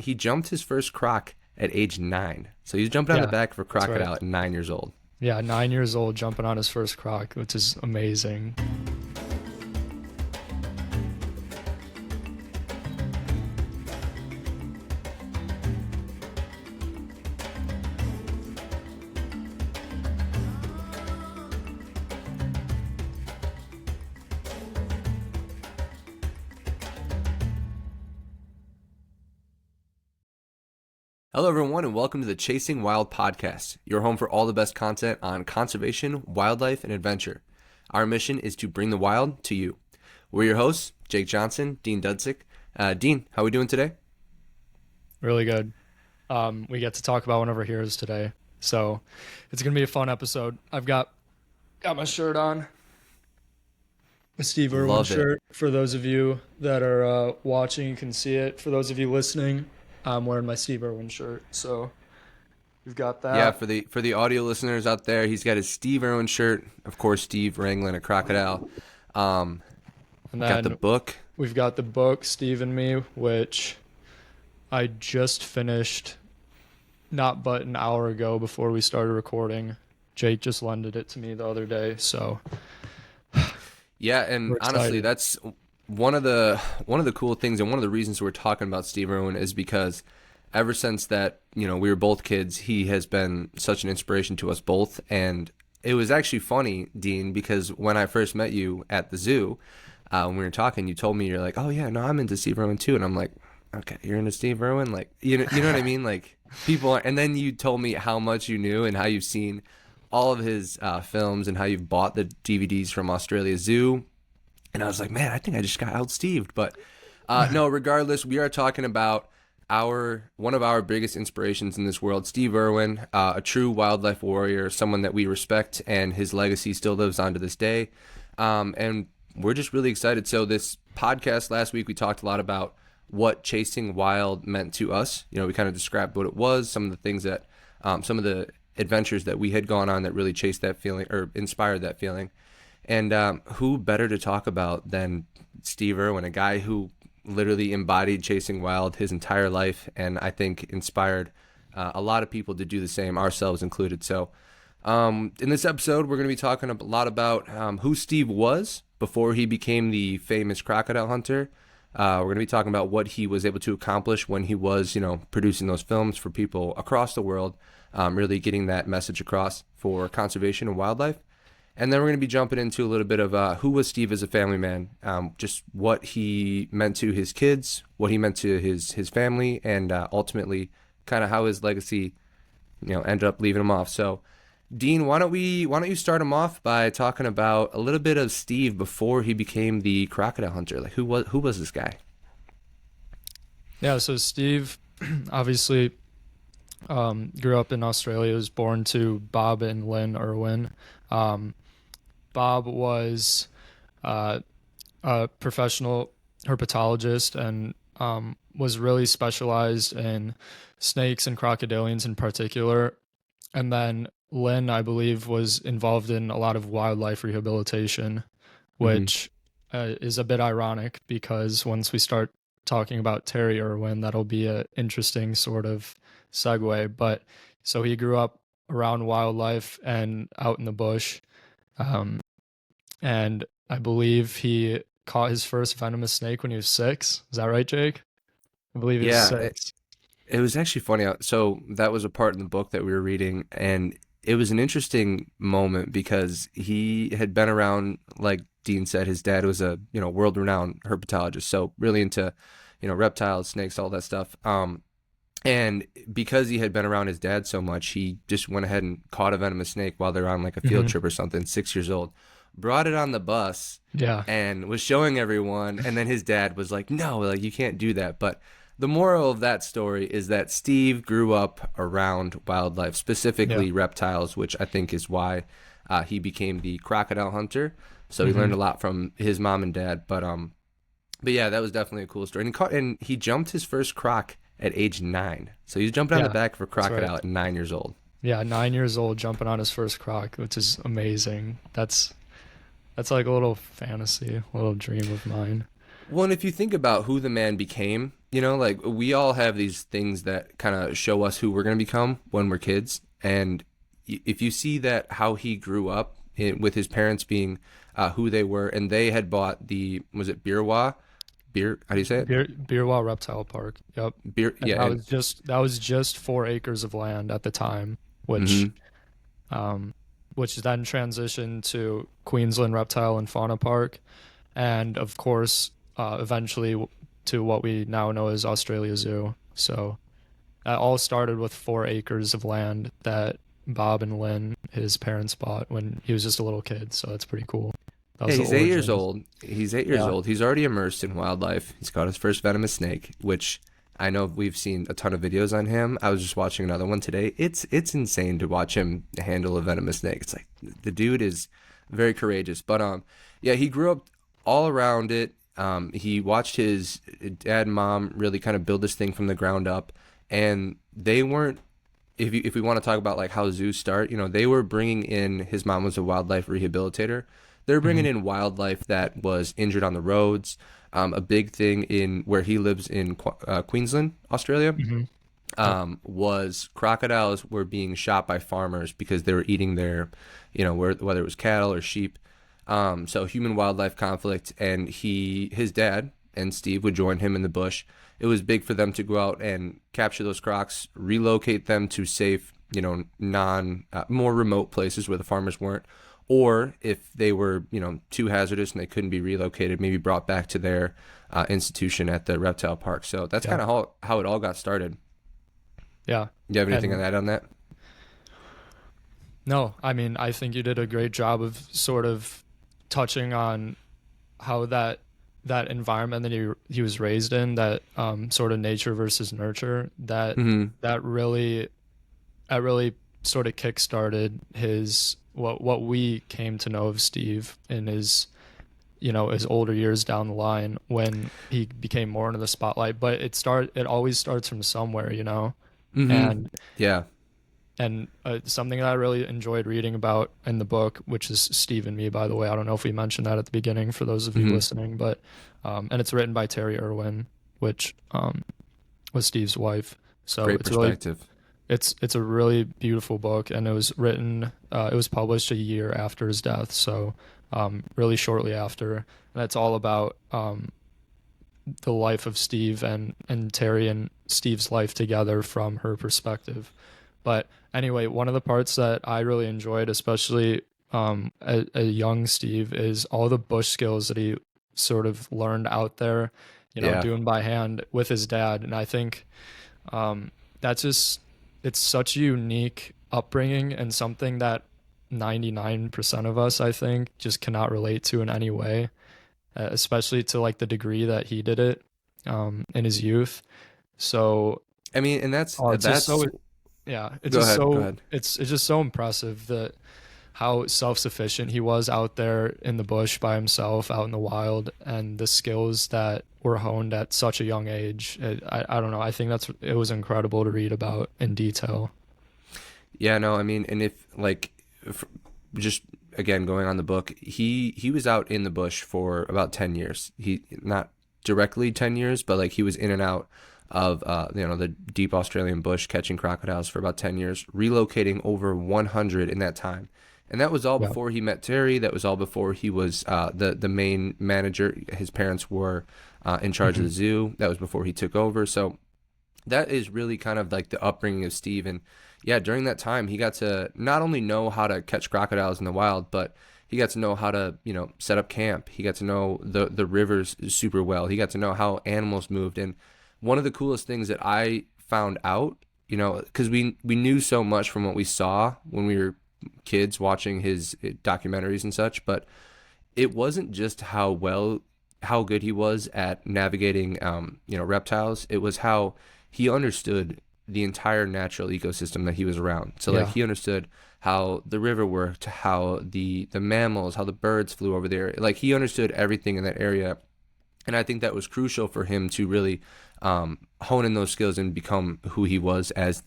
he jumped his first croc at age 9. So he's jumping on the Yeah, back of a that's right. crocodile at 9 years old. Yeah, 9 years old, jumping on his first croc, which is amazing. Hello, everyone, and welcome to the Chasing Wild podcast, your home for all the best content on conservation, wildlife, and adventure. Our mission is to bring the wild to you. We're your hosts, Jake Johnson, Dean Dudzik. Dean, how are we doing today? Really good. We get to talk about one of our heroes today, so it's gonna be a fun episode. I've got my shirt on, a Steve Irwin Love it. shirt. For those of you that are watching, you can see it. For those of you listening, I'm wearing my Steve Irwin shirt, so we've got that. Yeah, for the audio listeners out there, he's got his Steve Irwin shirt. Of course, Steve wrangling a crocodile. And Got the then book. we've got the book, Steve and Me, which I just finished not but an hour ago before we started recording. Jake just lended it to me the other day, so Yeah, and we're honestly, excited. that's one of the cool things, and one of the reasons we're talking about Steve Irwin is because ever since that, we were both kids, he has been such an inspiration to us both. And it was actually funny, Dean, because when I first met you at the zoo, when we were talking, you told me, you're like, oh yeah, no, I'm into Steve Irwin too, and I'm like, okay, you're into Steve Irwin, like, you know what I mean, like people are, and then you told me how much you knew and how you've seen all of his films and how you've bought the DVDs from Australia Zoo. And I was like, man, I think I just got out-Steved. But no, regardless, we are talking about one of our biggest inspirations in this world, Steve Irwin, a true wildlife warrior, someone that we respect, and his legacy still lives on to this day. And we're just really excited. So this podcast last week, we talked a lot about what chasing wild meant to us. We kind of described what it was, some of the things that, some of the adventures that we had gone on that really chased that feeling or inspired that feeling. And who better to talk about than Steve Irwin, a guy who literally embodied chasing wild his entire life, and I think inspired a lot of people to do the same, ourselves included. So in this episode, we're going to be talking a lot about who Steve was before he became the famous crocodile hunter. We're going to be talking about what he was able to accomplish when he was, producing those films for people across the world, really getting that message across for conservation and wildlife. And then we're going to be jumping into a little bit of who was Steve as a family man, just what he meant to his kids, what he meant to his family, and ultimately kind of how his legacy, ended up leaving him off. So, Dean, why don't you start him off by talking about a little bit of Steve before he became the crocodile hunter? Like, who was this guy? Yeah, so Steve obviously grew up in Australia. He was born to Bob and Lynn Irwin. Bob was a professional herpetologist and was really specialized in snakes and crocodilians in particular. And then Lynn, I believe, was involved in a lot of wildlife rehabilitation, which is a bit ironic because once we start talking about Terri Irwin, that'll be an interesting sort of segue. But so he grew up around wildlife and out in the bush. And I believe he caught his first venomous snake when he was 6. Is that right, Jake? I believe he was Yeah, 6. it was actually funny. So that was a part in the book that we were reading, and it was an interesting moment because he had been around, like Dean said, his dad was a world-renowned herpetologist, so really into reptiles, snakes, all that stuff. And because he had been around his dad so much, he just went ahead and caught a venomous snake while they're on like a field trip or something. 6 years old, brought it on the bus, Yeah. and was showing everyone. And then his dad was like, "No, like you can't do that." But the moral of that story is that Steve grew up around wildlife, specifically reptiles, which I think is why he became the crocodile hunter. So he learned a lot from his mom and dad. But yeah, that was definitely a cool story. And he jumped his first croc at age 9. So he's jumping on the back of a crocodile at 9 years old. Yeah, 9 years old, jumping on his first croc, which is amazing. That's like a little fantasy, a little dream of mine. Well, and if you think about who the man became, You know, like we all have these things that kind of show us who we're going to become when we're kids. And if you see that how he grew up with his parents being who they were, and they had bought was it Birwa? Beer, how do you say it? Beerwah Reptile Park. Yep. Beer, And yeah. And, that was just 4 acres of land at the time, hmm um, which then transitioned to Queensland Reptile and Fauna Park, and of course, eventually to what we now know as Australia Zoo. So that all started with 4 acres of land that Bob and Lynn, his parents, bought when he was just a little kid. So that's pretty cool. That yeah, was the he's 8 years origins. old. He's 8 years Yeah. old. He's already immersed in wildlife. He's got his first venomous snake, which I know we've seen a ton of videos on him. I was just watching another one today. It's insane to watch him handle a venomous snake. It's like the dude is very courageous. But yeah, he grew up all around it. He watched his dad and mom really kind of build this thing from the ground up, and they weren't. If we want to talk about like how zoos start, you know, they were bringing in. His mom was a wildlife rehabilitator. They're bringing Mhm. in wildlife that was injured on the roads. A big thing in where he lives in Queensland, Australia, Mhm. Yep. was crocodiles were being shot by farmers because they were eating their, you know, whether it was cattle or sheep. So human wildlife conflict, and his dad and Steve would join him in the bush. It was big for them to go out and capture those crocs, relocate them to safe, you know, more remote places where the farmers weren't, or if they were, you know, too hazardous and they couldn't be relocated, maybe brought back to their institution at the reptile park. So that's Yeah. kind of how it all got started. Yeah. Do you have anything on And that on that? no, I mean, I think you did a great job of sort of touching on how that environment that he was raised in, that sort of nature versus nurture, Mm-hmm. that really that really sort of kickstarted his what we came to know of Steve in his, you know, his older years down the line when he became more into the spotlight. But it always starts from somewhere, you know. Mm-hmm. And Yeah. something that I really enjoyed reading about in the book, which is Steve and Me, by the way. I don't know if we mentioned that at the beginning for those of you Mm-hmm. listening, but and it's written by Terri Irwin, which was Steve's wife. So Great perspective. it's a really beautiful book, and it was published a year after his death, so really shortly after, and it's all about the life of Steve and Terri and Steve's life together from her perspective. But anyway, one of the parts that I really enjoyed, especially a young Steve, is all the bush skills that he sort of learned out there, you know, Yeah. doing by hand with his dad. And I think that's just, it's such a unique upbringing and something that 99% of us, I think, just cannot relate to in any way, especially to like the degree that he did it in his youth. So, I mean, and that's oh, it's just that's. so yeah, it's Go just ahead. Go so ahead. it's just so impressive that how self-sufficient he was out there in the bush by himself, out in the wild, and the skills that were honed at such a young age. I don't know. I think it was incredible to read about in detail. Yeah, no, I mean, and if like, f just again going on the book, he was out in the bush for about 10 years. He not directly 10 years, but like he was in and out of you know, the deep Australian bush catching crocodiles for about 10 years, relocating over 100 in that time. And that was all Yeah. before he met Terry. That was all before he was the main manager. His parents were in charge of Hmm. the zoo. That was before he took over. So that is really kind of like the upbringing of Steve. And yeah, during that time, he got to not only know how to catch crocodiles in the wild, but he got to know how to, you know, set up camp. He got to know the rivers super well. He got to know how animals moved. And one of the coolest things that I found out, you know, because we knew so much from what we saw when we were kids watching his documentaries and such, but it wasn't just how good he was at navigating you know, reptiles. It was how he understood the entire natural ecosystem that he was around. So like Yeah. he understood how the river worked, how the mammals, how the birds flew over there. Like he understood everything in that area, and I think that was crucial for him to really hone in those skills and become who he was as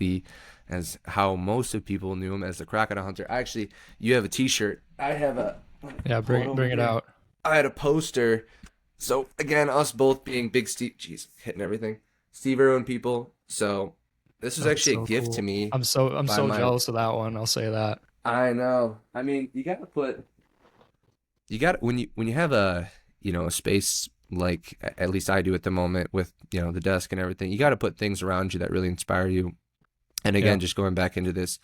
how most of people knew him as the crocodile hunter. Actually, you have a T-shirt. I have a. Yeah. Pull it over Bring it here. out. I had a poster. So again, us both being big Steve, jeez, hitting everything. Steve Irwin people. So this was That's actually a so gift to cool. me I'm by so my. jealous of that one. I'll say that. I know. I mean, you got when you have a a space like at least I do at the moment with the desk and everything. You got to put things around you that really inspire you. And Yeah. again, just going back into this,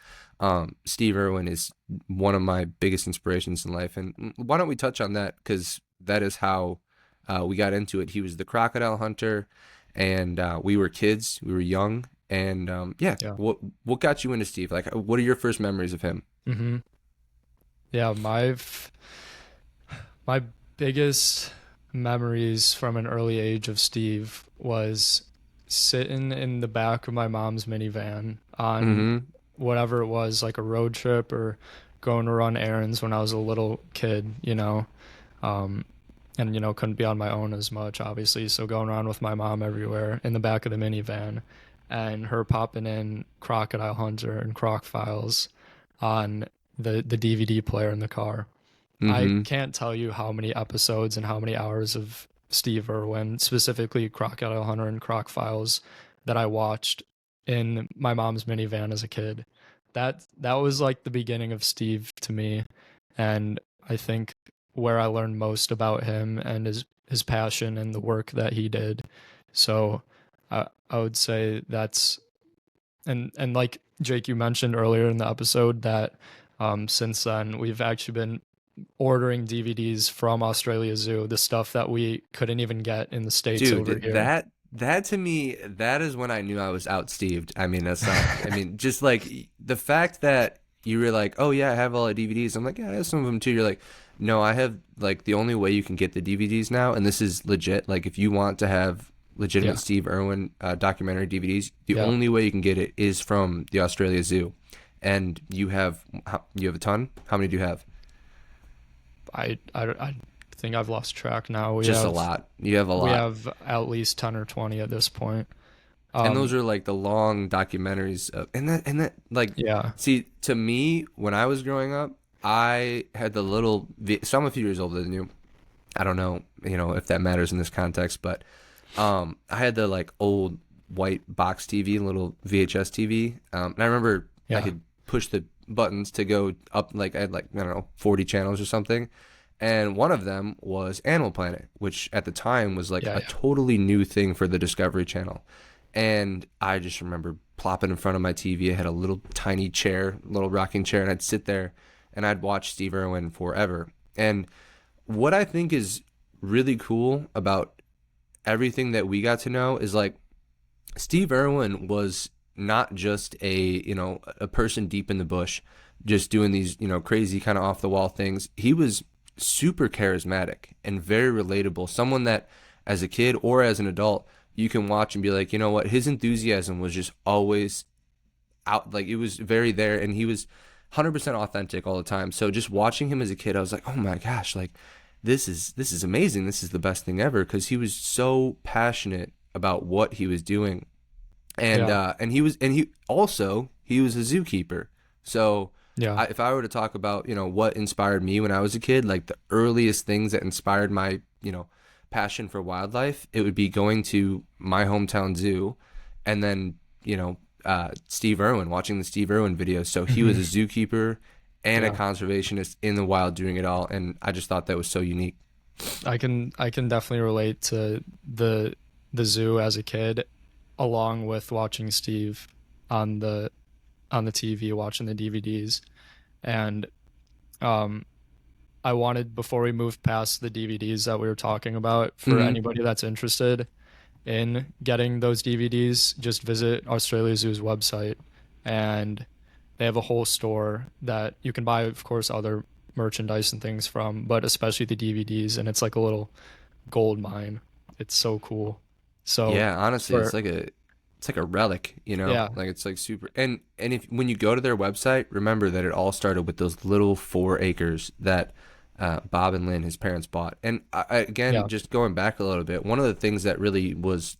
Steve Irwin is one of my biggest inspirations in life. And why don't we touch on that? Because that is how we got into it. He was the crocodile hunter, and we were kids, we were young, and yeah. Yeah. What got you into Steve? Like, what are your first memories of him? hmm Yeah, my biggest memories from an early age of Steve was sitting in the back of my mom's minivan on Mm-hmm. whatever it was, like a road trip or going to run errands when I was a little kid, um, and couldn't be on my own as much, obviously. So going around with my mom everywhere in the back of the minivan, and her popping in Crocodile Hunter and Croc Files on the DVD player in the car. I Mm-hmm. can't tell you how many episodes and how many hours of Steve Irwin, specifically Crocodile Hunter and Croc Files, that I watched in my mom's minivan as a kid. That was like the beginning of Steve to me, and I think where I learned most about him and his passion and the work that he did. So I would say that's and like Jake, you mentioned earlier in the episode that since then we've actually been ordering DVDs from Australia Zoo, the stuff that we couldn't even get in the States over Dude, here. that to me, that is when I knew I was out Steved. I mean, that's not. I mean, just like the fact that you were like, "Oh yeah, I have all the DVDs." I'm like, "Yeah, I have some of them too." You're like, "No, I have like the only way you can get the DVDs now, and this is legit. Like, if you want to have legitimate Yeah, Steve Irwin documentary DVDs, the yeah. only way you can get it is from the Australia Zoo, and you have a ton. How many do you have? I think I've lost track now. We Just a have lot. You have a we lot. have at least 10 or 20 at this point. And those Um, are like the long documentaries and that like yeah, see to me when I was growing up I had the so I'm a few years older than you. I don't know if that matters in this context, but I had the like old white box TV, little VHS TV, and I remember I yeah, could push the buttons to go up, like I had like I don't know 40 channels or something, and one of them was Animal Planet, which at the time was like yeah, a yeah. totally new thing for the Discovery Channel. And I just remember plopping in front of my TV. I had a little tiny chair, little rocking chair, and I'd sit there and I'd watch Steve Irwin forever. And what I think is really cool about everything that we got to know is like Steve Irwin was not just a person deep in the bush just doing these crazy kind of off the wall things. He was super charismatic and very relatable, someone that as a kid or as an adult you can watch and be like, you know what, his enthusiasm was just always out, like it was very there, and he was 100% authentic all the time. So just watching him as a kid, I was like, oh my gosh, like this is amazing, this is the best thing ever, because he was so passionate about what he was doing. And Yeah, he was a zookeeper. So yeah. if I were to talk about what inspired me when I was a kid, like the earliest things that inspired my passion for wildlife, it would be going to my hometown zoo, and then Steve Irwin, watching the Steve Irwin videos. So he was a hmm zookeeper and a Yeah. conservationist in the wild doing it all, and I just thought that was so unique. I can definitely relate to the zoo as a kid, along with watching Steve on the TV, watching the DVDs, and um, I wanted, before we moved past the DVDs that we were talking about, for Hmm. anybody that's interested in getting those DVDs, just visit Australia Zoo's website, and they have a whole store that you can buy, of course, other merchandise and things from, but especially the DVDs, and it's like a little gold mine. It's so cool. So Yeah, honestly, for it's like a relic, yeah, like it's like super. And if when you go to their website, remember that it all started with those little 4 acres that Bob and Lynn, his parents, bought. And again, yeah, just going back a little bit, one of the things that really was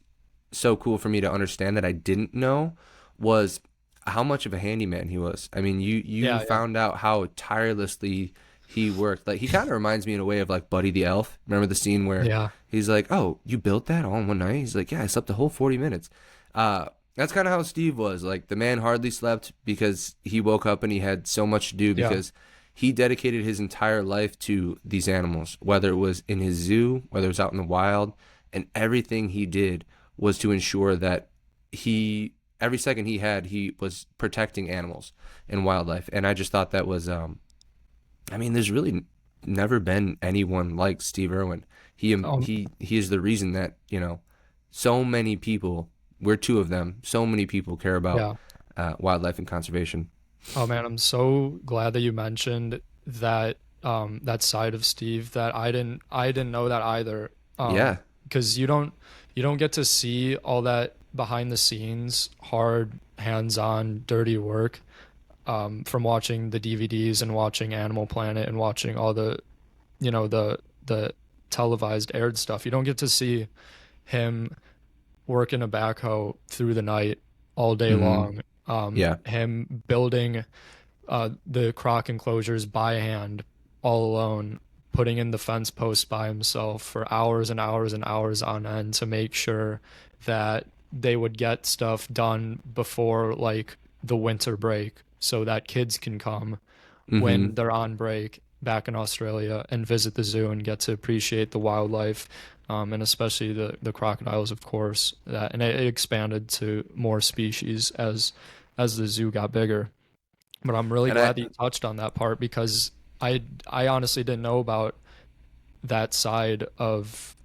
so cool for me to understand that I didn't know was how much of a handyman he was. I mean, you yeah, yeah, found out how tirelessly he worked. Like, he kind of reminds me in a way of like Buddy the Elf. Remember the scene where Yeah. he's like, "Oh, you built that all in one night?" He's like, "Yeah, I slept the whole 40 minutes." That's kind of how Steve was. Like, the man hardly slept because he woke up and he had so much to do, Yeah. because he dedicated his entire life to these animals, whether it was in his zoo, whether it was out in the wild, and everything he did was to ensure that every second he had, he was protecting animals and wildlife. And I just thought that was, I mean, there's really never been anyone like Steve Irwin. Um, He is the reason that, so many people, we're two of them, so many people care about yeah. wildlife and conservation. Oh man, I'm so glad that you mentioned that that side of Steve that I didn't know that either. Yeah. Because you don't get to see all that behind the scenes, hard, hands-on, dirty work from watching the DVDs and watching Animal Planet and watching all the televised aired stuff. You don't get to see him working a backhoe through the night all day Hmm. long. Yeah. Him building the croc enclosures by hand, all alone, putting in the fence posts by himself for hours and hours and hours on end to make sure that they would get stuff done before like the winter break so that kids can come when Hmm. they're on break back in Australia and visit the zoo and get to appreciate the wildlife, and especially the crocodiles, of course. That and it expanded to more species as the zoo got bigger. But I'm really And I, glad that you touched on that part because I honestly didn't know about that side of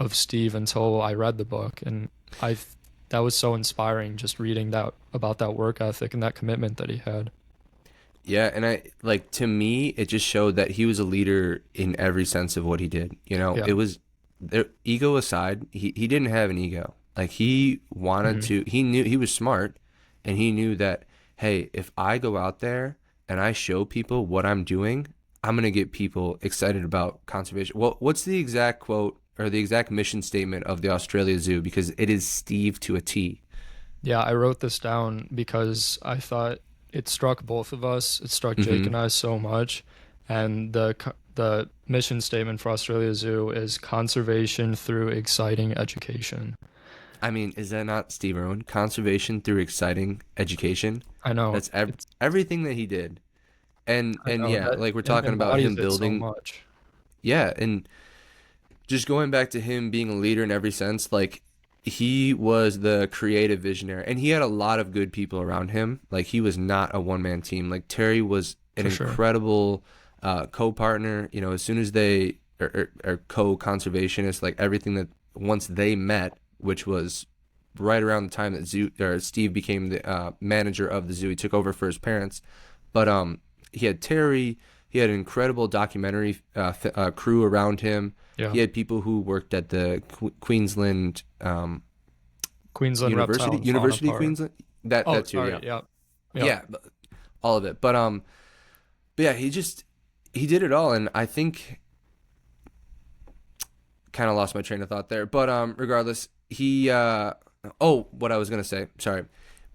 Steve until I read the book, and I that was so inspiring just reading that about that work ethic and that commitment that he had. yeah, and I like, to me, it just showed that he was a leader in every sense of what he did. Yeah. It was ego aside, he didn't have an ego. Like, he wanted Hmm. to, he knew he was smart, and he knew that, hey, if I go out there and I show people what I'm doing, I'm gonna get people excited about conservation. Well, what's the exact quote or the exact mission statement of the Australia Zoo? Because it is Steve to a T. Yeah, I wrote this down because I thought it struck both of us. It struck Jake Hmm. and I so much. And the mission statement for Australia Zoo is conservation through exciting education. I mean, is that not Steve Irwin? Conservation through exciting education. I know That's it's everything that he did. And I and know yeah, that like, we're it talking about embodies him it so building. much. Yeah, and just going back to him being a leader in every sense, like, he was the creative visionary, and he had a lot of good people around him. Like, he was not a one man team. Like, Terry was an For sure. incredible co-partner. As soon as they are co-conservationists, like, everything that once they met, which was right around the time that Steve became the manager of the zoo. He took over for his parents, but he had Terry. He had an incredible documentary crew around him. Yeah. He had people who worked at the Queensland Queensland Reptile and Fauna University of Park. Queensland. That Oh, too, sorry. yeah, Yeah. Yeah. yeah, all of it. But yeah, he did it all, and I think, kind of lost my train of thought there. But regardless, what I was gonna say, sorry,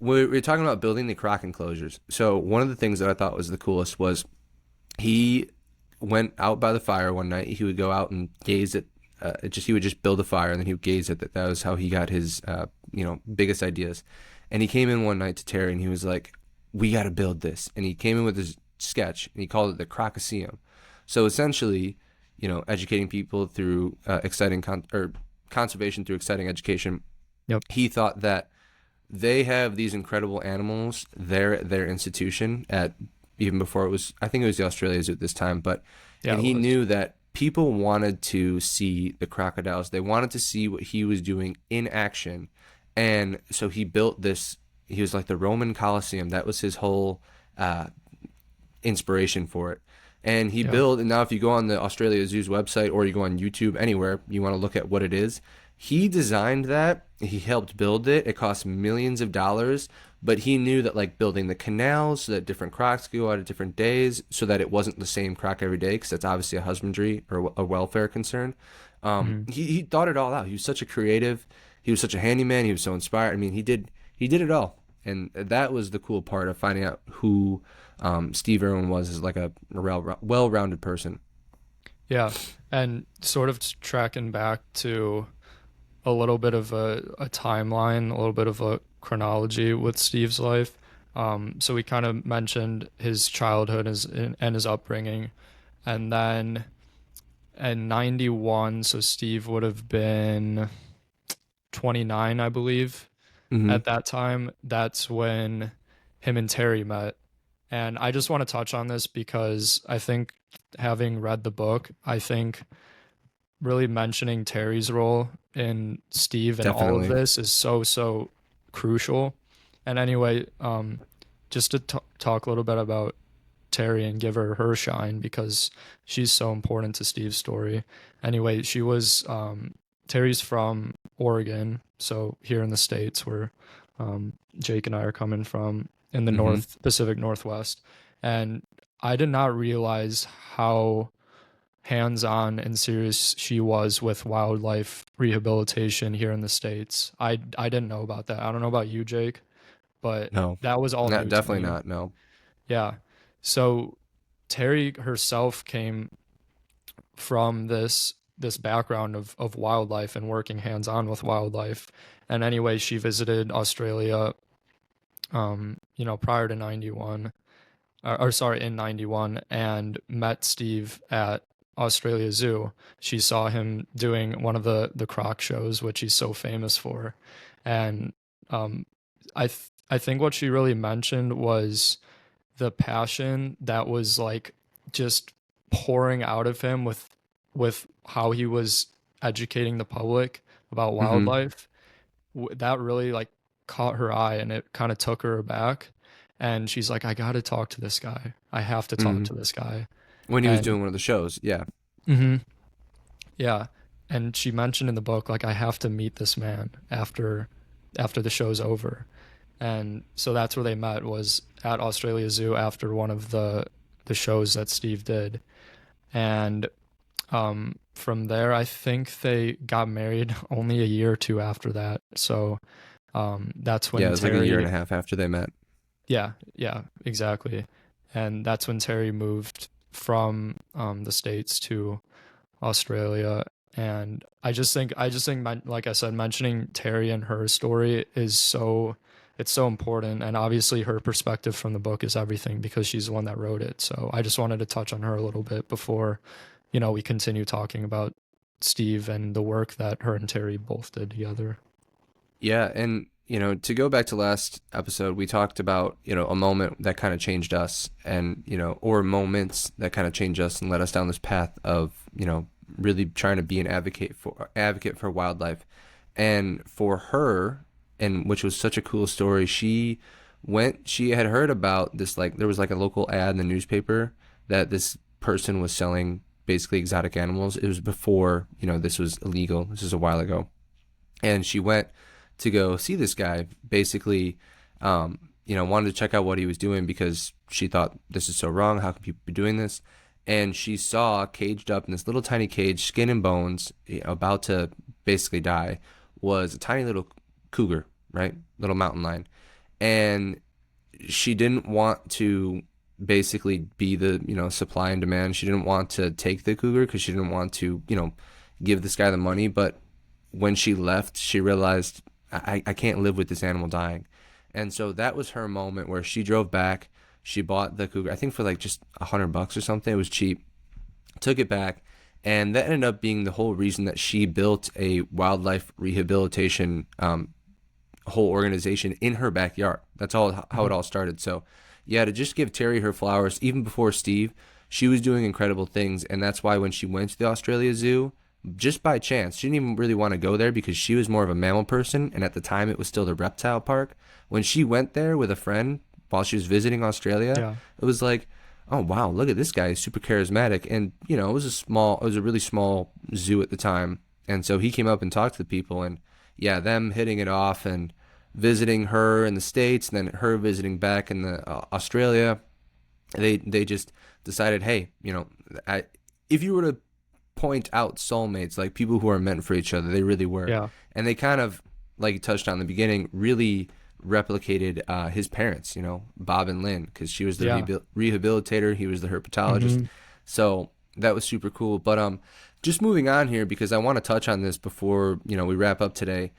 we're talking about building the croc enclosures. So one of the things that I thought was the coolest was, he went out by the fire one night. He would go out and gaze at he would just build a fire, and then he would gaze at that. That was how he got his biggest ideas. And he came in one night to Terry, and he was like, "We got to build this." And he came in with his sketch, and he called it the Crocoseum. So essentially, educating people through or conservation through exciting education. Yep. He thought that they have these incredible animals there at their institution, at even before it was, I think it was the Australia Zoo at this time, but Yeah, and it he was. knew that people wanted to see the crocodiles. They wanted to see what he was doing in action. And so he built this. He was like the Roman Colosseum. That was his whole uh, inspiration for it. And he Yeah. built, and now if you go on the Australia Zoo's website, or you go on YouTube, anywhere you want to look at what it is, he designed that. He helped build it. It cost millions of dollars, but he knew that, like, building the canals so that different crocs could go out at different days, so that it wasn't the same croc every day, because that's obviously a husbandry or a welfare concern. Mhm. He thought it all out. He was such a creative. He was such a handyman. He was so inspired. I mean, he did it all. And that was the cool part of finding out who Steve Irwin was as like a well-rounded person. Yeah, and sort of tracking back to a little bit of a timeline, a little bit of a chronology with Steve's life. So we kind of mentioned his childhood and his upbringing, and then in '91, so Steve would have been 29, I believe, Hmm. at that time. That's when him and Terri met. And I just want to touch on this because I think, having read the book, I think really mentioning Terry's role in Steve and all of Definitely. this is so crucial. And anyway, just to talk a little bit about Terri and give her shine because she's so important to Steve's story. Anyway, she was Terry's from Oregon, so here in the States where Jake and I are coming from in the Hmm. North Pacific Northwest. And I did not realize how hands-on and serious she was with wildlife rehabilitation here in the States. I didn't know about that. I don't know about you, Jake, but No, that was all not new to definitely me. not. No. Yeah. So Terri herself came from this background of wildlife and working hands-on with wildlife. And anyway, she visited Australia prior to 91 or sorry, in 91 and met Steve at Australia Zoo. She saw him doing one of the croc shows, which he's so famous for. And um, I think what she really mentioned was the passion that was like just pouring out of him with how he was educating the public about Hmm. wildlife. That really like caught her eye and it kind of took her aback. And she's like, I got to talk to this guy. I have to talk Hmm. to this guy. When he was And doing one of the shows, yeah. hmm yeah, and she mentioned in the book like I have to meet this man after the show's over. And so that's where they met, was at Australia Zoo after one of the shows that Steve did. And from there, I think they got married only a year or two after that. So that's Yeah, it when was like a year and Terri, a half after they met. yeah, exactly. And that's when Terri moved from the States to Australia. And I just think, like I said, mentioning Terri and her story is it's so important. And obviously, her perspective from the book is everything because she's the one that wrote it. So I just wanted to touch on her a little bit before, we continue talking about Steve and the work that her and Terri both did together. Yeah, and to go back to last episode, we talked about, a moment that kind of changed us and, or moments that kind of changed us and led us down this path of, really trying to be an advocate for wildlife. And for her, and which was such a cool story, she had heard about this, like there was like a local ad in the newspaper that this person was selling basically exotic animals. It was before, this was illegal. This is a while ago. And she went to go see this guy, basically, wanted to check out what he was doing because she thought this is so wrong. How can people be doing this? And she saw caged up in this little tiny cage, skin and bones, about to basically die, was a tiny little cougar, right? Little mountain lion. And she didn't want to basically be the, supply and demand. She didn't want to take the cougar because she didn't want to, give this guy the money. But when she left, she realized I can't live with this animal dying. And so that was her moment where she drove back. She bought the cougar, I think for like just $100 or something. It was cheap. Took it back. And that ended up being the whole reason that she built a wildlife rehabilitation whole organization in her backyard. That's all how it Mhm. all started. So, yeah, to just give Terri her flowers, even before Steve, she was doing incredible things. And that's why when she went to the Australia Zoo, just by chance. She didn't even really want to go there because she was more of a mammal person, and at the time it was still the reptile park. When she went there with a friend while she was visiting Australia, Yeah. it was like, oh wow, look at this guy, he's super charismatic. And it was a really small zoo at the time, and so he came up and talked to the people, and yeah, them hitting it off and visiting her in the States, and then her visiting back in the Australia. They just decided, hey, if you were to point out soulmates, like people who are meant for each other. They really were. Yeah. And they kind of, like you touched on in the beginning, really replicated his parents, you know, Bob and Lynn, because she was the Yeah. rehabilitator, he was the herpetologist. Hmm. So that was super cool. But just moving on here, because I want to touch on this before, you know, we wrap up today.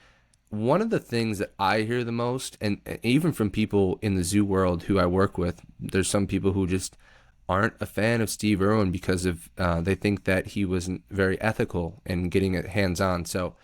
One of the things that I hear the most, and even from people in the zoo world who I work with, there's some people who just aren't a fan of Steve Irwin because of they think that he wasn't very ethical in getting it hands on. So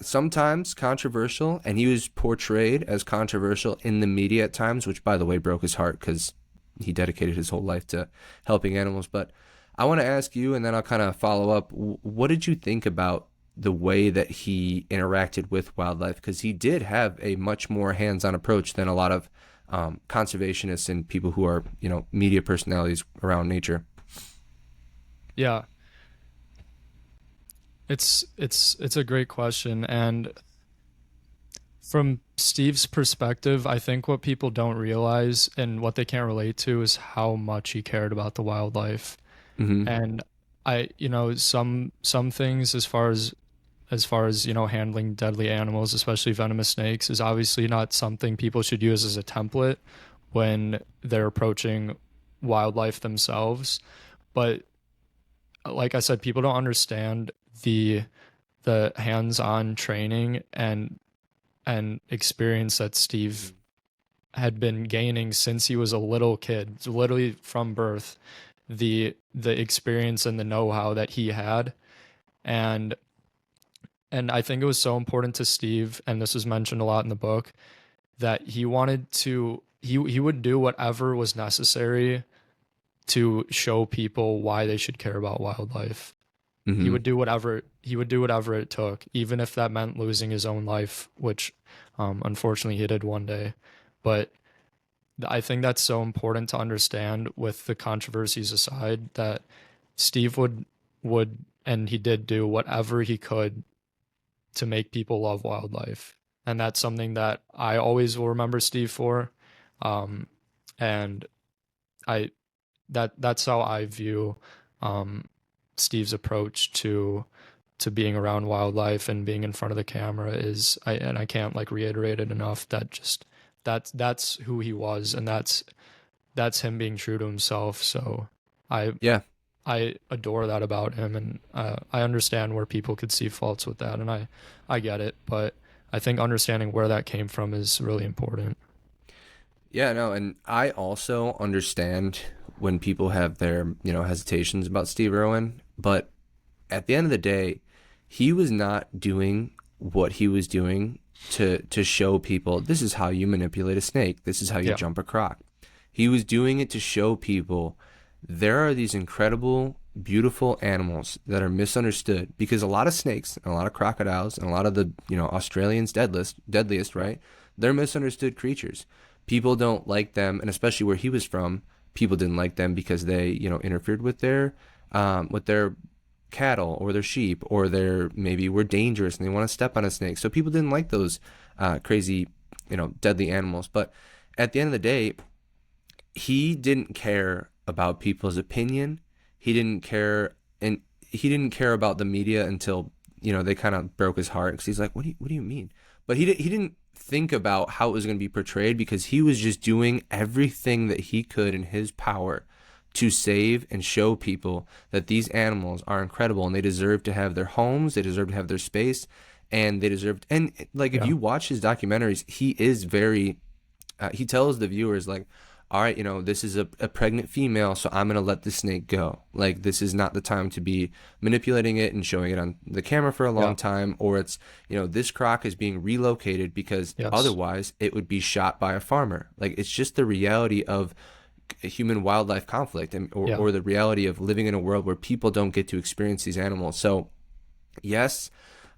sometimes controversial, and he was portrayed as controversial in the media at times, which by the way broke his heart because he dedicated his whole life to helping animals. But I want to ask you, and then I'll kind of follow up. What did you think about the way that he interacted with wildlife? Because he did have a much more hands-on approach than a lot of conservationists and people who are, you know, media personalities around nature. Yeah. It's a great question, and from Steve's perspective, I think what people don't realize and what they can't relate to is how much he cared about the wildlife. Hmm. And some things as far as handling deadly animals, especially venomous snakes, is obviously not something people should use as a template when they're approaching wildlife themselves. But like I said, people don't understand the hands-on training and experience that Steve had been gaining since he was a little kid, so literally from birth, the experience and the know-how that he had. And and I think it was so important to Steve, and this was mentioned a lot in the book, that he would do whatever was necessary to show people why they should care about wildlife. He Hmm. would do whatever it took, even if that meant losing his own life, which unfortunately he did one day. But I think that's so important to understand, with the controversies aside, that Steve would and he did do whatever he could to make people love wildlife. And that's something that I always will remember Steve for. Um, and I that's how I view um, Steve's approach to being around wildlife and being in front of the camera. And I can't like reiterate it enough, that just that's who he was, and that's him being true to himself. So I Yeah. I adore that about him, and I understand where people could see faults with that, and I get it, but I think understanding where that came from is really important. Yeah, no, and I also understand when people have their, you know, hesitations about Steve Irwin, but at the end of the day, he was not doing what he was doing to show people this is how you manipulate a snake, this is how you Yeah, jump a croc. He was doing it to show people there are these incredible, beautiful animals that are misunderstood, because a lot of snakes and a lot of crocodiles and a lot of the, you know, Australians deadliest, right? They're misunderstood creatures. People don't like them, and especially where he was from, people didn't like them because they, you know, interfered with their cattle or their sheep, or their maybe were dangerous and they want to step on a snake. So people didn't like those crazy, you know, deadly animals. But at the end of the day, he didn't care about people's opinion. He didn't care, and he didn't care about the media until, you know, they kind of broke his heart, because he's like, what do you mean? But he didn't think about how it was going to be portrayed, because he was just doing everything that he could in his power to save and show people that these animals are incredible and they deserve to have their homes, they deserve to have their space, and they deserve. And like, if yeah, you watch his documentaries, he is very he tells the viewers, like, all right, you know, this is a pregnant female, so I'm going to let the snake go. Like, this is not the time to be manipulating it and showing it on the camera for a long yeah, time. Or it's, you know, this croc is being relocated because yes, otherwise it would be shot by a farmer. Like, it's just the reality of human wildlife conflict, and yeah, or the reality of living in a world where people don't get to experience these animals. So yes,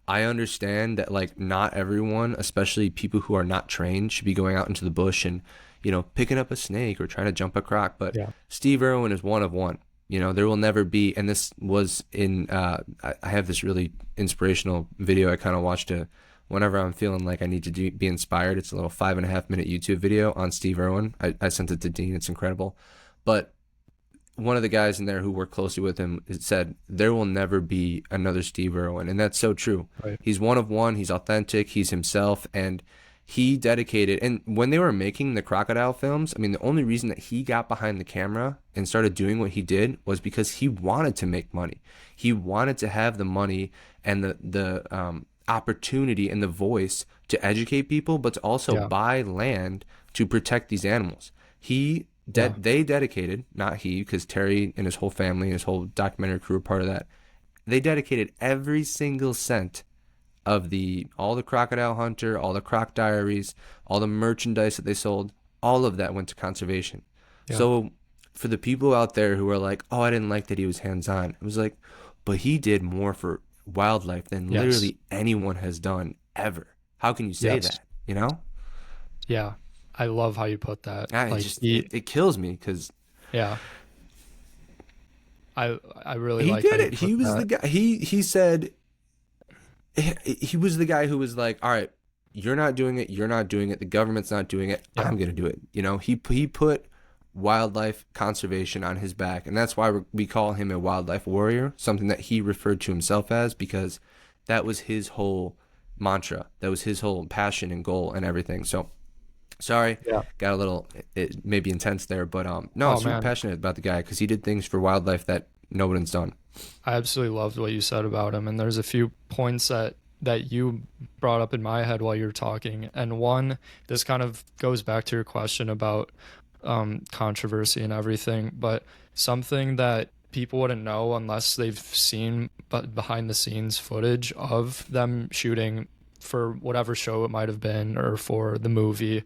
I understand that, like, not everyone, especially people who are not trained, should be going out into the bush and, you know, picking up a snake or trying to jump a croc. But yeah, Steve Irwin is one of one. You know, there will never be, and this was in, I have this really inspirational video I kind of watched whenever I'm feeling like I need to be inspired. It's a little 5.5 minute YouTube video on Steve Irwin. I sent it to Dean. It's incredible. But one of the guys in there who worked closely with him said there will never be another Steve Irwin, and that's so true. right, He's one of one. He's authentic. He's himself, and he dedicated, and when they were making the Crocodile films, I mean, the only reason that he got behind the camera and started doing what he did was because he wanted to make money. He wanted to have the money and the opportunity and the voice to educate people, but to also Yeah. buy land to protect these animals. Yeah. They dedicated, not he, because Terry and his whole family, his whole documentary crew were part of that. They dedicated every single cent of all the Crocodile Hunter, all the Croc Diaries, all the merchandise that they sold, all of that went to conservation. Yeah. So for the people out there who are like, "Oh, I didn't like that he was hands-on," it was like, but he did more for wildlife than Yes. literally anyone has done ever. How can you say Yes. that? You know? Yeah. I love how you put that. Ah, Like he, it kills me because yeah. I really he like how did you it. put He was the that. guy. He said he was the guy who was like, "All right, you're not doing it. You're not doing it. The government's not doing it. Yeah. I'm gonna do it." You know, he put wildlife conservation on his back, and that's why we call him a wildlife warrior. Something that he referred to himself as because that was his whole mantra. That was his whole passion and goal and everything. So sorry, Yeah. got a little maybe intense there, but no, Oh super man. passionate about the guy because he did things for wildlife that no one's done. I absolutely loved what you said about him, and there's a few points that you brought up in my head while you were talking. And one, this kind of goes back to your question about controversy and everything, but something that people wouldn't know unless they've seen but behind the scenes footage of them shooting for whatever show it might have been or for the movie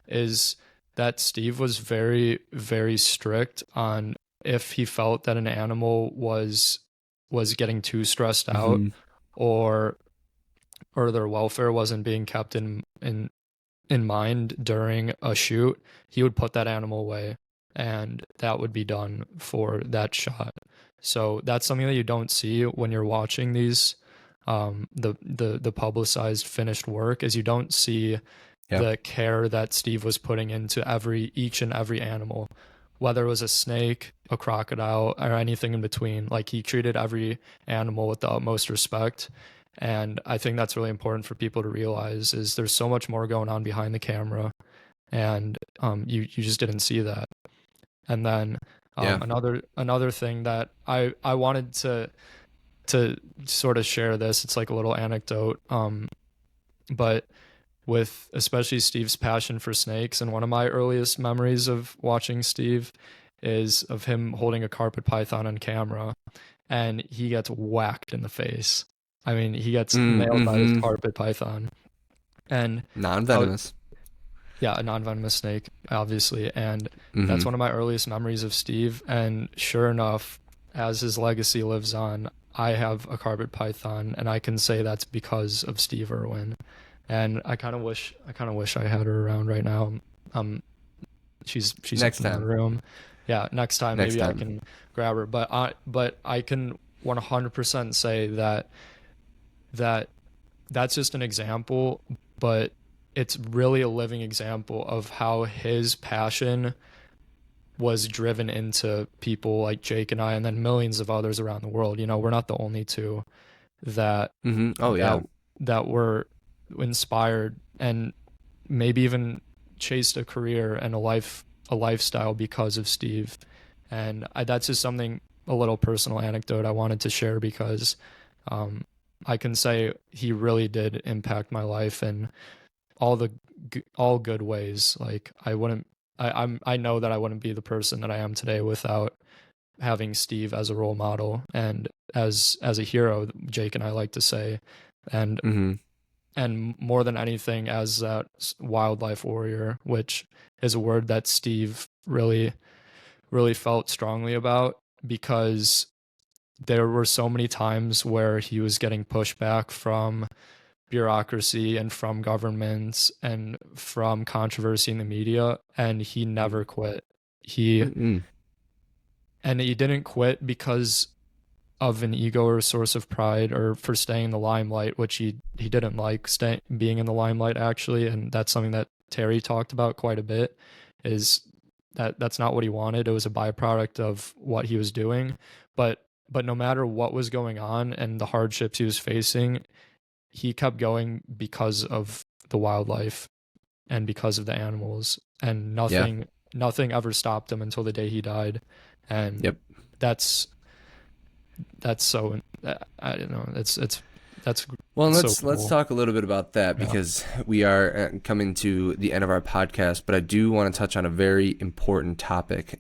is that Steve was very, very strict on if he felt that an animal was getting too stressed out Mm-hmm. or their welfare wasn't being kept in mind during a shoot, he would put that animal away and that would be done for that shot. So that's something that you don't see when you're watching these the publicized finished work is you don't see Yeah. the care that Steve was putting into each and every animal, whether it was a snake, a crocodile, or anything in between. Like he treated every animal with the utmost respect. And I think that's really important for people to realize is there's so much more going on behind the camera, and you just didn't see that. And then Yeah. another thing that I wanted to sort of share this. It's like a little anecdote, but with especially Steve's passion for snakes, and one of my earliest memories of watching Steve is of him holding a carpet python on camera, and he gets whacked in the face. I mean, he gets nailed by this Mm-hmm. carpet python, and I, Non-venomous. yeah, a non-venomous snake, obviously, and that's Mm-hmm. one of my earliest memories of Steve. And sure enough, as his legacy lives on, I have a carpet python, and I can say that's because of Steve Irwin. And I kind of wish I had her around right now. Um, she's up Next in the time. room. Yeah, next time Next maybe I time. can grab her. But I can 100% say that that's just an example, but it's really a living example of how his passion was driven into people like Jake and I, and then millions of others around the world. You know, we're not the only two that Mm-hmm. Oh that yeah. that were inspired and maybe even chased a career and a lifestyle because of Steve. And that's just something a little personal anecdote I wanted to share because um, I can say he really did impact my life in all the all good ways. Like I know that I wouldn't be the person that I am today without having Steve as a role model and as a hero, Jake and I like to say, and Mm-hmm. more than anything as that wildlife warrior, which is a word that Steve really felt strongly about because there were so many times where he was getting pushback from bureaucracy and from governments and from controversy in the media, and he never quit. He Mm-mm. and he didn't quit because of an ego or a source of pride or for staying in the limelight, which he didn't like being in the limelight actually, and that's something that Terri talked about quite a bit. Is that's not what he wanted. It was a byproduct of what he was doing, but no matter what was going on and the hardships he was facing, he kept going because of the wildlife and because of the animals, and Yeah. nothing ever stopped him until the day he died. And Yep. that's so, I don't know, that's Well, so let's cool. talk a little bit about that Yeah. because we are coming to the end of our podcast, but I do want to touch on a very important topic.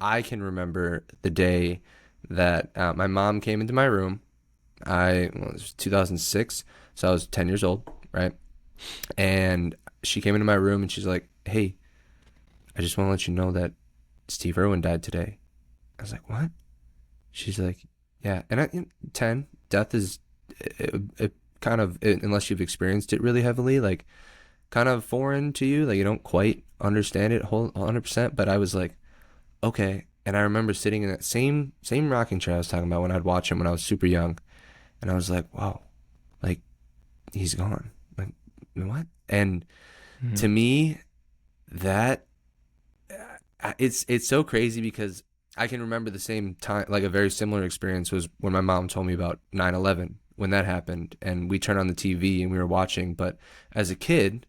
I can remember the day that my mom came into my room. It was 2006, so I was 10 years old, right? And she came into my room and she's like, "Hey, I just want to let you know that Steve Irwin died today." I was like, "What?" She's like, "Yeah." And 10, death is it kind of, unless you've experienced it really heavily, like kind of foreign to you. Like you don't quite understand it whole 100%. But I was like, okay. And I remember sitting in that same rocking chair I was talking about when I'd watch him when I was super young, and I was like, wow, like he's gone. Like what? And Mhm. to me, that it's so crazy because I can remember the same time, like a very similar experience was when my mom told me about 9/11 when that happened, and we turned on the TV and we were watching. But as a kid,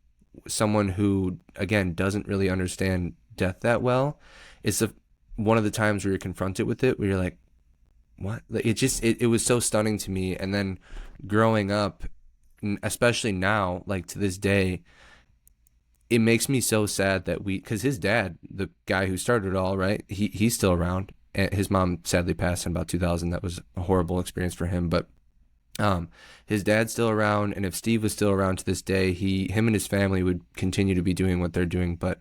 someone who again doesn't really understand death that well, it's one of the times where you're confronted with it, where you're like, what? Like, it was so stunning to me. And then growing up, especially now, like to this day, it makes me so sad that because his dad, the guy who started it all, right? He's still around. And his mom sadly passed in about 2000. That was a horrible experience for him. But his dad's still around, and if Steve was still around to this day, him and his family would continue to be doing what they're doing. But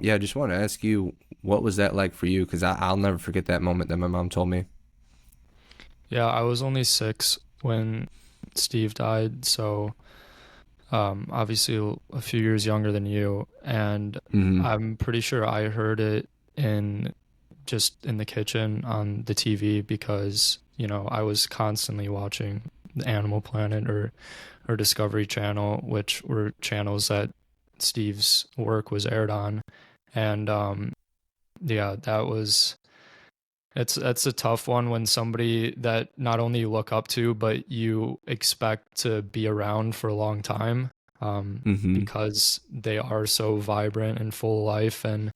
yeah, I just want to ask you, what was that like for you? Because I'll never forget that moment that my mom told me. Yeah, I was only 6 when Steve died, so obviously a few years younger than you, and Hmm. I'm pretty sure I heard it in just in the kitchen on the TV because, I was constantly watching the Animal Planet or Discovery Channel, which were channels that Steve's work was aired on. And yeah, that's a tough one when somebody that not only you look up to, but you expect to be around for a long time, Hmm. because they are so vibrant and full of life and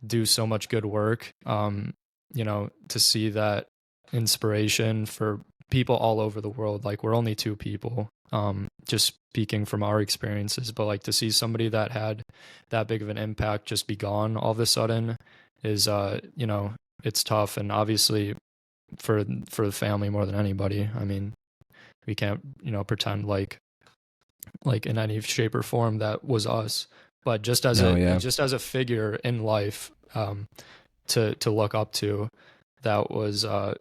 do so much good work. To see that inspiration for people all over the world, like we're only two people, just speaking from our experiences, but like to see somebody that had that big of an impact just be gone all of a sudden is, it's tough. And obviously for the family more than anybody, I mean, we can't, pretend like in any shape or form that was us, but No, yeah. just as a figure in life, to look up to, that was, that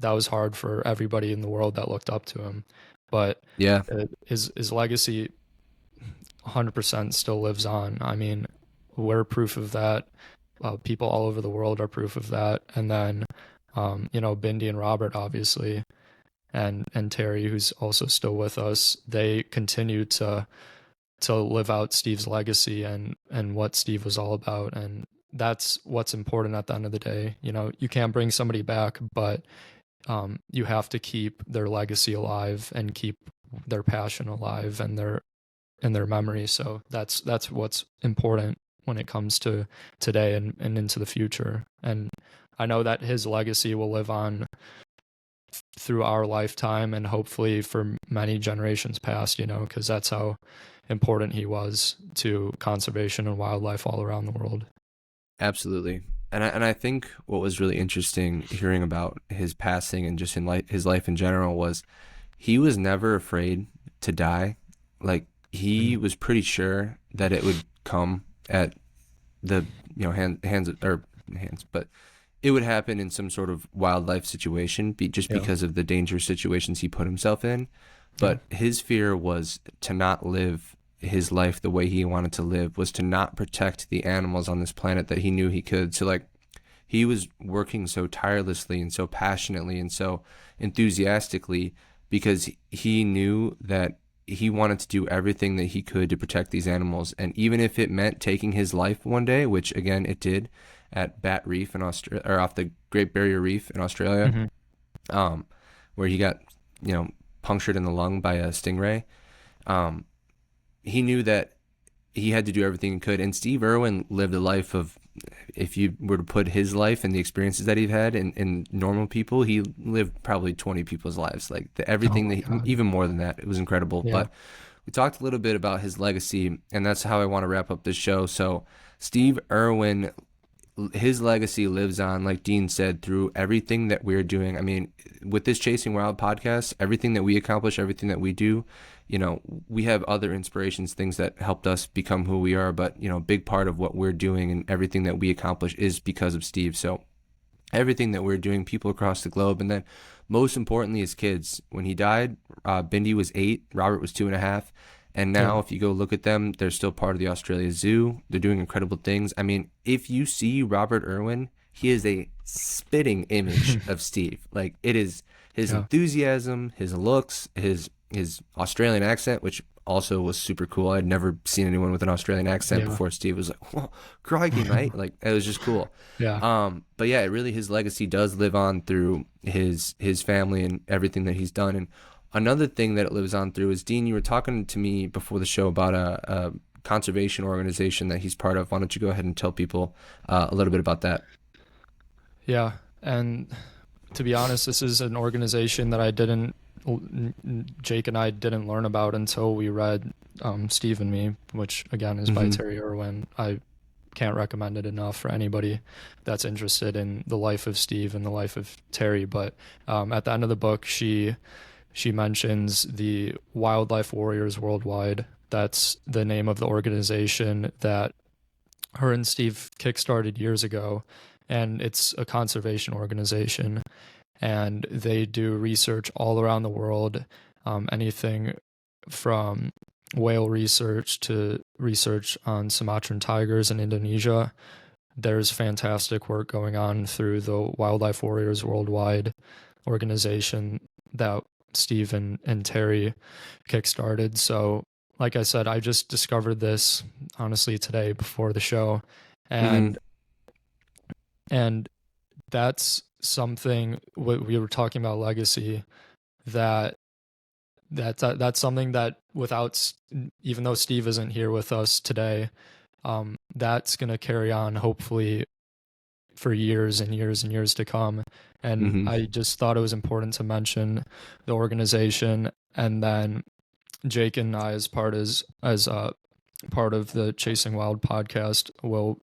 was hard for everybody in the world that looked up to him. But Yeah. his legacy 100% still lives on. I mean, we're proof of that. People all over the world are proof of that. And then, Bindi and Robert, obviously, and Terri, who's also still with us, they continue to live out Steve's legacy and what Steve was all about. And that's what's important at the end of the day. You can't bring somebody back, but you have to keep their legacy alive and keep their passion alive and their memory. So that's what's important when it comes to today and into the future. And I know that his legacy will live on through our lifetime and hopefully for many generations past, because that's how important he was to conservation and wildlife all around the world. Absolutely. And I think what was really interesting hearing about his passing and just in his life in general was he was never afraid to die. Like he Mhm. was pretty sure that it would come at the hands or hands, but it would happen in some sort of wildlife situation, just Yeah. because of the dangerous situations he put himself in. Yeah. But his fear was to not live his life the way he wanted to live, was to not protect the animals on this planet that he knew he could. So like he was working so tirelessly and so passionately and so enthusiastically because he knew that he wanted to do everything that he could to protect these animals. And even if it meant taking his life one day, which again it did at Bat Reef in Australia, or off the Great Barrier Reef in Australia, Hmm. um, where he got, punctured in the lung by a stingray. Um, he knew that he had to do everything he could. And Steve Irwin lived a life of, if you were to put his life and the experiences that he had in normal people, he lived probably 20 people's lives. Like Oh everything my that, God. even more than that, it was incredible. Yeah. But we talked a little bit about his legacy, and that's how I want to wrap up this show. So Steve Irwin, his legacy lives on, like Dean said, through everything that we're doing. I mean, with this Chasing Wild podcast, everything that we accomplish, everything that we do, we have other inspirations, things that helped us become who we are. But, a big part of what we're doing and everything that we accomplish is because of Steve. So everything that we're doing, people across the globe, and then most importantly, as kids. When he died, Bindi was 8, Robert was 2.5. And now, Yeah. if you go look at them, they're still part of the Australia Zoo. They're doing incredible things. I mean, if you see Robert Irwin, he is a spitting image of Steve. Like, it is his Yeah. enthusiasm, his looks, his Australian accent, which also was super cool. I'd never seen anyone with an Australian accent Yeah. before. Steve was like, "Whoa, crikey, mate!" Like, it was just cool. Yeah. But yeah, really, his legacy does live on through his family and everything that he's done. And another thing that it lives on through is, Dean, you were talking to me before the show about a conservation organization that he's part of. Why don't you go ahead and tell people a little bit about that? Yeah. And to be honest, this is an organization that Jake and I didn't learn about until we read Steve and Me, which again is by Mhm. Terri Irwin. I can't recommend it enough for anybody that's interested in the life of Steve and the life of Terri. But at the end of the book, she mentions the Wildlife Warriors Worldwide. That's the name of the organization that her and Steve kickstarted years ago. And it's a conservation organization. And they do research all around the world, anything from whale research to research on Sumatran tigers in Indonesia. There's fantastic work going on through the Wildlife Warriors Worldwide organization that Steve and Terri kickstarted. So, like I said, I just discovered this honestly today before the show, and and that's something. What we were talking about, legacy, that that's something that even though Steve isn't here with us today, that's going to carry on hopefully for years and years and years to come. And Mm-hmm. I just thought it was important to mention the organization, and then Jake and I, as part of the Chasing Wild podcast, will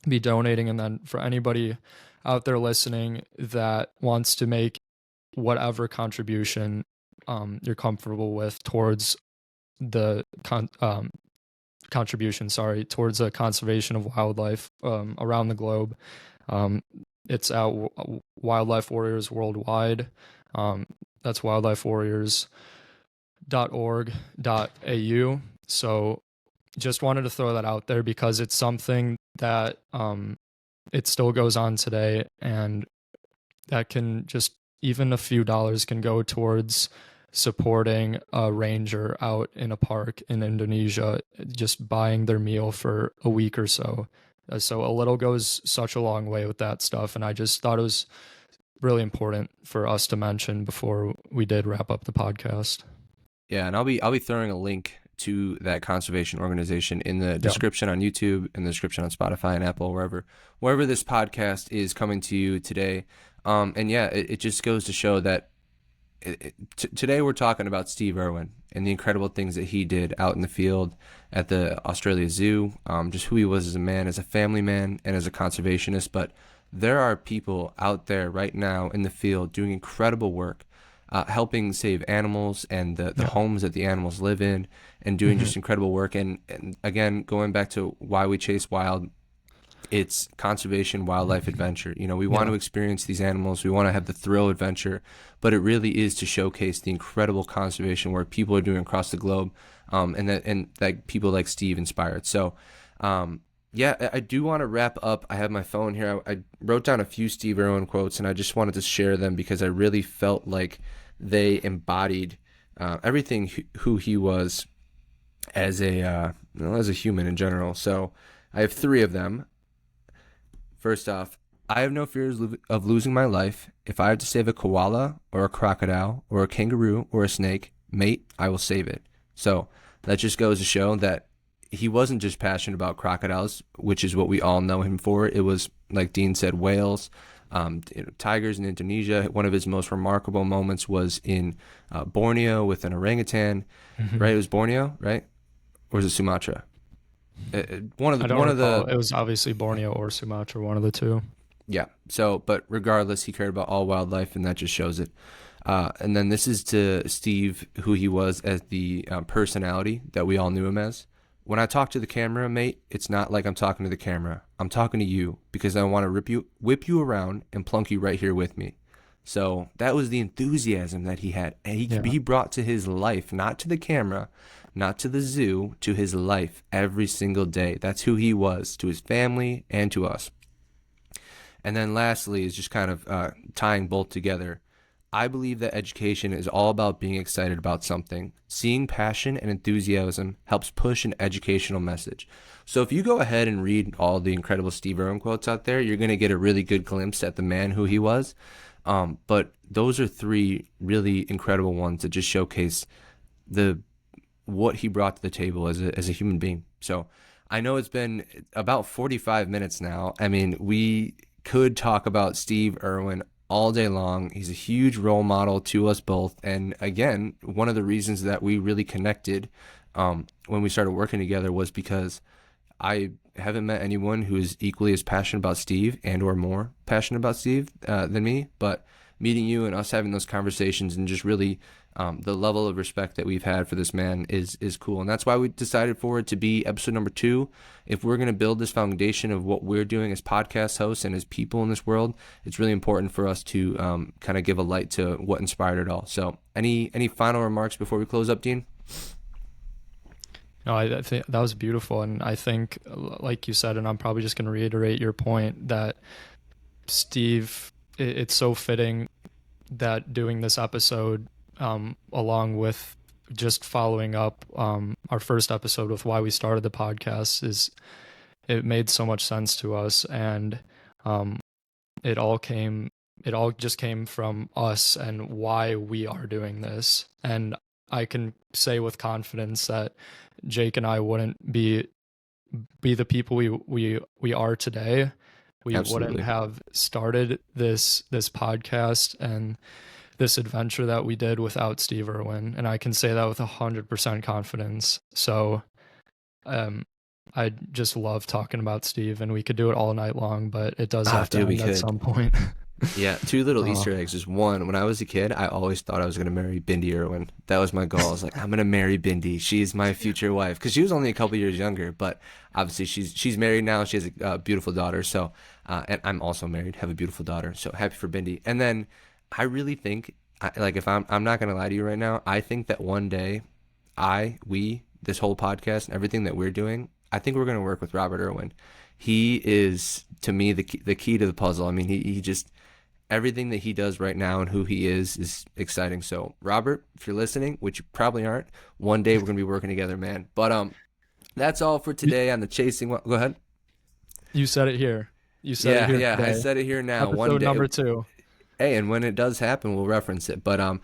be donating. And then for anybody out there listening that wants to make whatever contribution you're comfortable with towards the contribution, towards the conservation of wildlife around the globe. It's at Wildlife Warriors Worldwide. That's wildliferwarriors.org.au. So just wanted to throw that out there because it's something that it still goes on today, and that can just, even a few dollars can go towards supporting a ranger out in a park in Indonesia, just buying their meal for a week or so. So a little goes such a long way with that stuff, and I just thought it was really important for us to mention before we did wrap up the podcast. Yeah, and I'll be throwing a link to that conservation organization in the description on YouTube, in the description on Spotify and Apple, wherever this podcast is coming to you today. And yeah, it just goes to show that today we're talking about Steve Irwin and the incredible things that he did out in the field at the Australia Zoo, just who he was as a man, as a family man, and as a conservationist. But there are people out there right now in the field doing incredible work, helping save animals and the homes that the animals live in, and doing just incredible work. And again, going back to why we chase wild, it's conservation, wildlife adventure. We want to experience these animals. We want to have the thrill adventure, but it really is to showcase the incredible conservation work people are doing across the globe, and that people like Steve inspired. So, yeah, I do want to wrap up. I have my phone here. I wrote down a few Steve Irwin quotes, and I just wanted to share them because I really felt like they embodied everything who he was as a human in general. So I have 3 of them. First off, I have no fears of losing my life. If I have to save a koala or a crocodile or a kangaroo or a snake, mate, I will save it. So that just goes to show that he wasn't just passionate about crocodiles, which is what we all know him for. It was, like Dean said, whales, tigers in Indonesia. One of his most remarkable moments was in Borneo with an orangutan, right? It was Borneo, right? Or was it Sumatra? One of I the don't recall. It was obviously Borneo or Sumatra, one of the two. yeah. So, but regardless, he cared about all wildlife, and that just shows it. And then this is to Steve, who he was as the personality that we all knew him as. When I talk to the camera, mate, it's not like I'm talking to the camera. I'm talking to you because I want to whip you around and plunk you right here with me. So that was the enthusiasm that he had. And he brought to his life, not to the camera, not to the zoo, to his life every single day. That's who he was to his family and to us. And then lastly is just kind of tying both together. I believe that education is all about being excited about something. Seeing passion and enthusiasm helps push an educational message. So if you go ahead and read all the incredible Steve Irwin quotes out there, you're going to get a really good glimpse at the man who he was. But those are three really incredible ones that just showcase what he brought to the table as a human being. So I know it's been about 45 minutes now. I mean, we could talk about Steve Irwin all day long. He's a huge role model to us both. And again, one of the reasons that we really connected when we started working together was because I haven't met anyone who is equally as passionate about Steve and or more passionate about Steve than me. But meeting you and us having those conversations and just really the level of respect that we've had for this man is cool. And that's why we decided for it to be episode number 2. If we're going to build this foundation of what we're doing as podcast hosts and as people in this world, it's really important for us to kind of give a light to what inspired it all. So any final remarks before we close up, Dean? No, I think that was beautiful. And I think, like you said, and I'm probably just going to reiterate your point, that Steve, it's so fitting that doing this episode along with just following up our first episode with why we started the podcast it made so much sense to us. And it all just came from us and why we are doing this. And I can say with confidence that Jake and I wouldn't be the people we are today. We Absolutely wouldn't have started this podcast and this adventure that we did without Steve Irwin. And I can say that with 100% confidence. So I just love talking about Steve, and we could do it all night long, but it does have to end at some point. Yeah, 2 little Easter eggs. Just one, when I was a kid, I always thought I was going to marry Bindi Irwin. That was my goal. I was like, I'm going to marry Bindi. She's my future wife. Because she was only a couple years younger, but obviously she's married now. She has a beautiful daughter. So, and I'm also married, have a beautiful daughter. So happy for Bindi. And then I really think, if I'm not going to lie to you right now, I think that one day this whole podcast and everything that we're doing, I think we're going to work with Robert Irwin. He is, to me, the key to the puzzle. I mean, he just... everything that he does right now and who he is exciting. So, Robert, if you're listening, which you probably aren't, one day we're going to be working together, man. But that's all for today on the Chasing. Go ahead. You said it here. You said it here. Yeah, today. I said it here now. Episode one day. number 2. Hey, and when it does happen, we'll reference it. But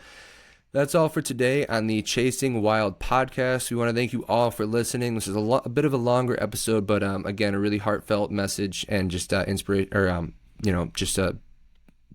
that's all for today on the Chasing Wild podcast. We want to thank you all for listening. This is a bit of a longer episode, but again, a really heartfelt message and just inspiration, or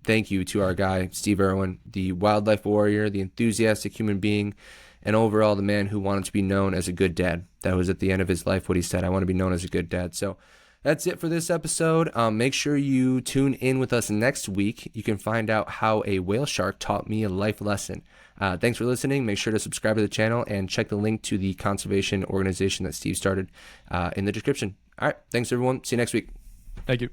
thank you to our guy, Steve Irwin, the wildlife warrior, the enthusiastic human being, and overall the man who wanted to be known as a good dad. That was at the end of his life what he said, I want to be known as a good dad. So that's it for this episode. Make sure you tune in with us next week. You can find out how a whale shark taught me a life lesson. Thanks for listening. Make sure to subscribe to the channel and check the link to the conservation organization that Steve started in the description. All right. Thanks, everyone. See you next week. Thank you.